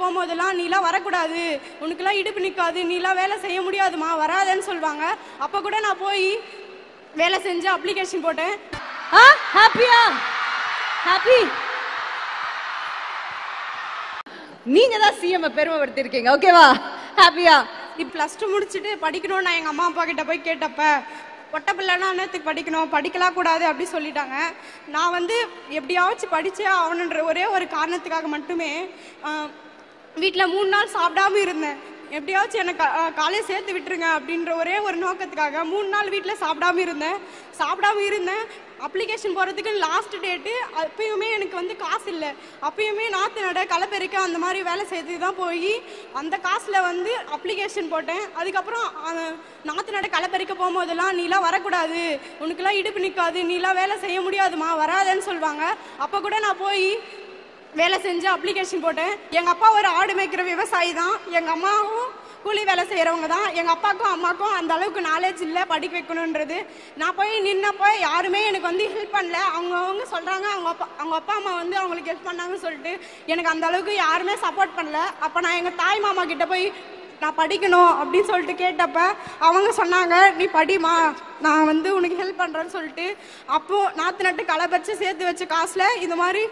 போகும்போதெல்லாம் நீலாம் வரக்கூடாது, உனக்குலாம் இடுப்பு நிற்காது, நீலாம் வேலை செய்ய முடியாதுமா, வராதேன்னு சொல்லுவாங்க. அப்போ கூட நான் போய் வேலை செஞ்சு அப்ளிகேஷன் போட்டேன். ஹாப்பியா? ஹாப்பி? நீங்க தான் சிஎம் பெருமைப்படுத்தி இருக்கீங்க, ஓகேவா? ஹாப்பியா? +2 முடிச்சுட்டு படிக்கணும்னு நான் எங்கள் அம்மா அப்பா கிட்ட போய் கேட்டப்ப, பொட்ட பிள்ளைனா என்னத்துக்கு படிக்கணும், படிக்கலாம் கூடாது அப்படி சொல்லிட்டாங்க. நான் வந்து எப்படியாச்சும் படித்தே ஆகணுன்ற ஒரே ஒரு காரணத்துக்காக மட்டுமே வீட்டில் 3 நாள் சாப்பிடாம இருந்தேன். எப்படியாச்சும் எனக்கு காலேஜ் சேர்த்து விட்டுருங்க அப்படின்ற ஒரே ஒரு நோக்கத்துக்காக 3 நாள் வீட்டில் சாப்பிடாம இருந்தேன். அப்ளிகேஷன் போகிறதுக்கு லாஸ்ட் டேட்டு. அப்பயுமே எனக்கு வந்து காசு இல்லை. அப்பயுமே நாற்று நட, களப்பெருக்க அந்த மாதிரி வேலை செய்து தான் போய் அந்த காசில் வந்து அப்ளிகேஷன் போட்டேன். அதுக்கப்புறம் நாற்று நட, களப்பெருக்க போகும்போதெல்லாம் நீலாம் வரக்கூடாது, உனக்குலாம் இடுப்பு நிற்காது, நீலாம் வேலை செய்ய முடியாதுமா, வராதேன்னு சொல்லுவாங்க. அப்போ கூட நான் போய் வேலை செஞ்சு அப்ளிகேஷன் போட்டேன். எங்கள் அப்பா ஒரு ஆடு மேய்க்கிற விவசாயி தான், எங்கள் அம்மாவும் கூலி வேலை செய்கிறவங்க தான். எங்கள் அப்பாவுக்கும் அம்மாவுக்கும் அந்த அளவுக்கு நாலேஜ் இல்லை படிக்க வைக்கணுன்றது. நான் போய் நின்னப்போ யாருமே எனக்கு வந்து ஹெல்ப் பண்ணல. அவங்க சொல்கிறாங்க அவங்க அப்பா அம்மா வந்து அவங்களுக்கு ஹெல்ப் பண்ணாங்கன்னு சொல்லிட்டு எனக்கு அந்த அளவுக்கு யாருமே சப்போர்ட் பண்ணல. அப்போ நான் எங்கள் தாய் மாமா கிட்ட போய் நான் படிக்கணும் அப்படின்னு சொல்லிட்டு கேட்டப்ப அவங்க சொன்னாங்க, நீ படிமா, நான் வந்து உனக்கு ஹெல்ப் பண்ணுறேன்னு சொல்லிட்டு அப்போது நாற்று நட்டு களை பறித்து சேர்த்து வச்ச காசில் இந்த மாதிரி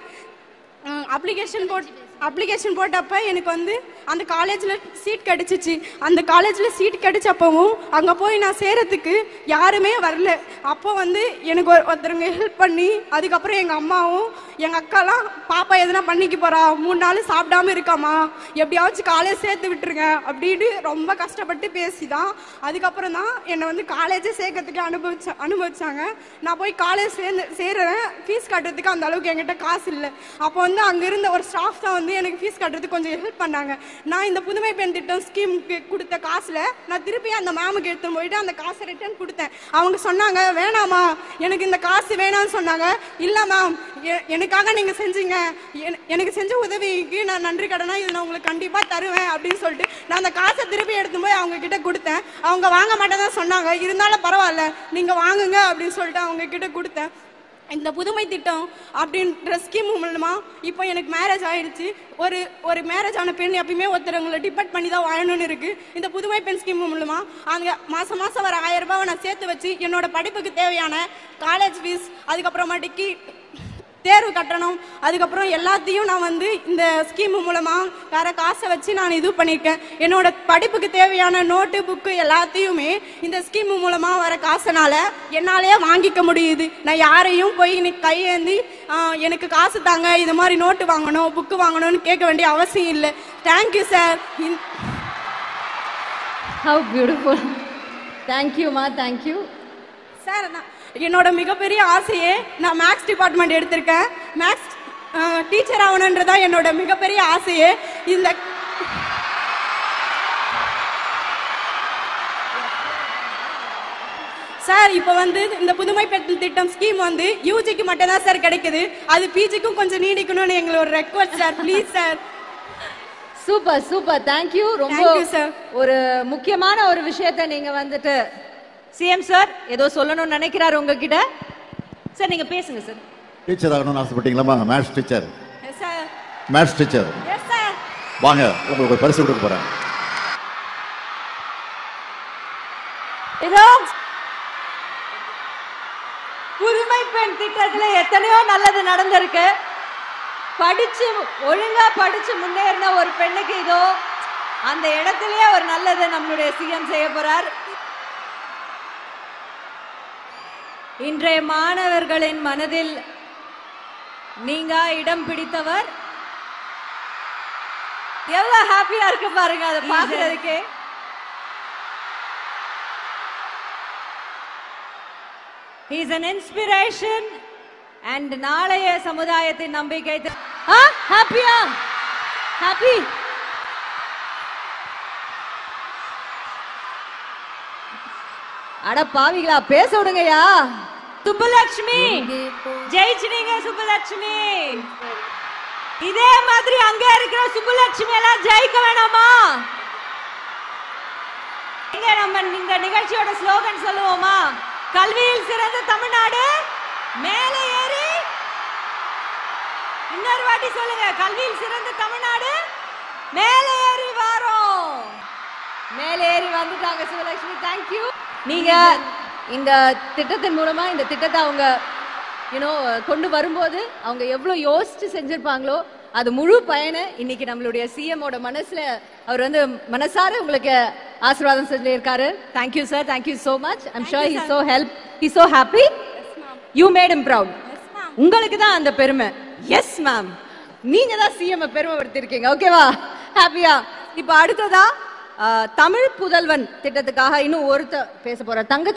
அப்ளிகேஷன் போட்டப்ப எனக்கு வந்து அந்த காலேஜில் சீட் கிடச்சிச்சு. அந்த காலேஜில் சீட் கிடச்சப்பவும் அங்கே போய் நான் சேரத்துக்கு யாருமே வரல. அப்போ வந்து எனக்கு ஒருத்தருங்க ஹெல்ப் பண்ணி, அதுக்கப்புறம் எங்கள் அம்மாவும் எங்கள் அக்காலாம், பாப்பா எதுனா பண்ணிக்க போகிறா, 3 நாள் சாப்பிடாம இருக்காமா, எப்படியாச்சும் காலேஜ் சேர்த்து விட்டுருங்க அப்படின்னு ரொம்ப கஷ்டப்பட்டு பேசி தான் அதுக்கப்புறம் தான் என்னை வந்து காலேஜே சேர்க்கறதுக்கு அனுபவிச்சாங்க. நான் போய் காலேஜ் சேர்றேன். ஃபீஸ் கட்டுறதுக்கு அந்த அளவுக்கு என்கிட்ட காசு இல்லை. அப்போ வந்து அங்கே இருந்த ஒரு ஸ்டாஃப் தான் வந்து எனக்கு ஃபீஸ் கட்டுறதுக்கு கொஞ்சம் ஹெல்ப் பண்ணாங்க. நான் இந்த புதுமை பெண் திட்டம் ஸ்கீமுக்கு கொடுத்த காசில் நான் திருப்பி அந்த மேமுக்கு எடுத்துன்னு போயிட்டு அந்த காசை ரிட்டர்ன் கொடுத்தேன். அவங்க சொன்னாங்க, வேணாமா, எனக்கு இந்த காசு வேணாம்னு சொன்னாங்க. இல்லை மேம், எனக்காக நீங்கள் செஞ்சீங்க, எனக்கு செஞ்ச உதவிக்கு நான் நன்றி கடனா இதை நான் உங்களுக்கு கண்டிப்பாக தருவேன் அப்படின்னு சொல்லிட்டு நான் அந்த காசை திருப்பி எடுத்து போய் அவங்க கிட்ட கொடுத்தேன். அவங்க வாங்க மாட்டேன் தான் சொன்னாங்க. இருந்தாலும் பரவாயில்ல, நீங்கள் வாங்குங்க அப்படின்னு சொல்லிட்டு அவங்க கிட்ட கொடுத்தேன். இந்த புதுமை திட்டம் அப்படின்ற ஸ்கீம் மூலமா இப்போ எனக்கு மேரேஜ் ஆயிடுச்சு. ஒரு மேரேஜ் ஆன பெண் எப்பயுமே ஒருத்தரவங்களை டிபெண்ட் பண்ணி தான் வாழணும்னு இருக்குது. இந்த புதுமை பெண் ஸ்கீம் மூலமா அங்கே மாதம் வர 1000 ரூபாவை நான் சேர்த்து வச்சு என்னோட படிப்புக்கு தேவையான காலேஜ் ஃபீஸ், அதுக்கப்புறமாட்டிக்கு தேர்வு கட்டணம், அதுக்கப்புறம் எல்லாத்தையும் நான் வந்து இந்த ஸ்கீம் மூலமாக வேற காசை வச்சு நான் இது பண்ணியிருக்கேன். என்னோட படிப்புக்கு தேவையான நோட்டு, புக்கு எல்லாத்தையுமே இந்த ஸ்கீம் மூலமாக வர காசுனால என்னாலேயே வாங்கிக்க முடியுது. நான் யாரையும் போய் இன்னைக்கு கையேந்தி எனக்கு காசு தாங்க, இது மாதிரி நோட்டு வாங்கணும், புக்கு வாங்கணும்னு கேட்க வேண்டிய அவசியம் இல்லை. Thank you sir. How beautiful. தேங்க்யூமா, தேங்க்யூ சார். என்னோட மிகப்பெரிய ஆசையே நான் மேக்ஸ் டிபார்ட்மெண்ட் எடுத்திருக்கேன். மேக்ஸ் டீச்சர் ஆகணுன்றதா என்னோட மிகப்பெரிய ஆசையே. இந்த சார் இப்போ வந்து இந்த புதுமை பெண் திட்டம் ஸ்கீம் வந்து யூஜிக்கு மட்டும் தான் சார் கிடைக்குது. அது பிஜிக்கும் கொஞ்சம் நீடிக்கணும்னு எங்களோட request sir. Please sir. Super super, thank you. ரொம்ப ஒரு முக்கியமான ஒரு விஷயத்தை நீங்க வந்துட்டு சிஎம் சார் ஏதோ சொல்லணும்னு நினைக்கிறாரு உங்ககிட்ட. சார் நீங்க பேசுங்க சார். டீச்சர் ஆகணும்னு ஆசைப்பட்டீங்களா? Maths teacher. Yes sir. Maths teacher. Yes sir. வாங்க, உங்களுக்கு ஒரு பரிசு கொடுக்க போறேன். இதோ புதுமை பெண் திட்டத்துல எத்தனையோ நல்லது நடந்திருக்கு. ஒழுங்கா படிச்சு முன்னேறின ஒரு பெண்ணுக்கு இதோ அந்த இடத்திலேயே ஒரு நல்லது நம்மளுடைய சிஎம் செய்ய போறார். இன்றைய மாணவர்களின் மனதில் நீங்க இடம் பிடித்தவர். எவ்வளவு ஹாப்பியா இருக்கு பாருங்க அதை பாக்குறதுக்கு. He is an inspiration and நாளைய சமுதாயத்தின் நம்பிக்கை. ஹாப்பியா? ஹாப்பி? அட பாவிகளா, பேச விடுங்கயா. சுப்புலட்சுமி ஜெயிச்சினீங்க. சுப்புலட்சுமி, இதே மாதிரி அங்க இருக்கிற சுப்புலட்சுமி எல்லாம் ஜெயிக்க வேணாமா? இங்க நம்ம இந்த நிகழ்ச்சியோட ஸ்லோகன் சொல்லுவோமா? கல்வியில் சிறந்த தமிழ்நாடு மேலே ஏறி. இன்னொரு வாட்டி சொல்லுங்க. கல்வியில் சிறந்த தமிழ்நாடு மேலே மேலே ஏறி வந்துட்டாங்க சுபலட்சுமி. தேங்க்யூ. நீங்க இந்த திட்டத்தின் மூலமா இந்த திட்டத்தை அவங்க கொண்டு வரும்போது அவங்க எவ்வளவு யோசிச்சு செஞ்சிருப்பாங்களோ அது முழு பயனை இன்னைக்கு நம்மளுடைய சிஎம் ஓட மனசுல அவர் மனசார உங்களுக்கு ஆசீர்வாதம் செஞ்சிருக்காரு. Thank you sir. Thank you so much. I'm sure he's so happy. You made him proud. உங்களுக்கு தான் அந்த பெருமை. எஸ் மேம், நீங்க தான் சிஎம் பெருமைப்படுத்திருக்கீங்க. ஓகேவா? ஹாப்பியா? இப்ப அடுத்ததா தமிழ் புதல்வன் திட்டத்துக்காக இன்னும் ஒருத்தர் பேச போற தங்கச்சி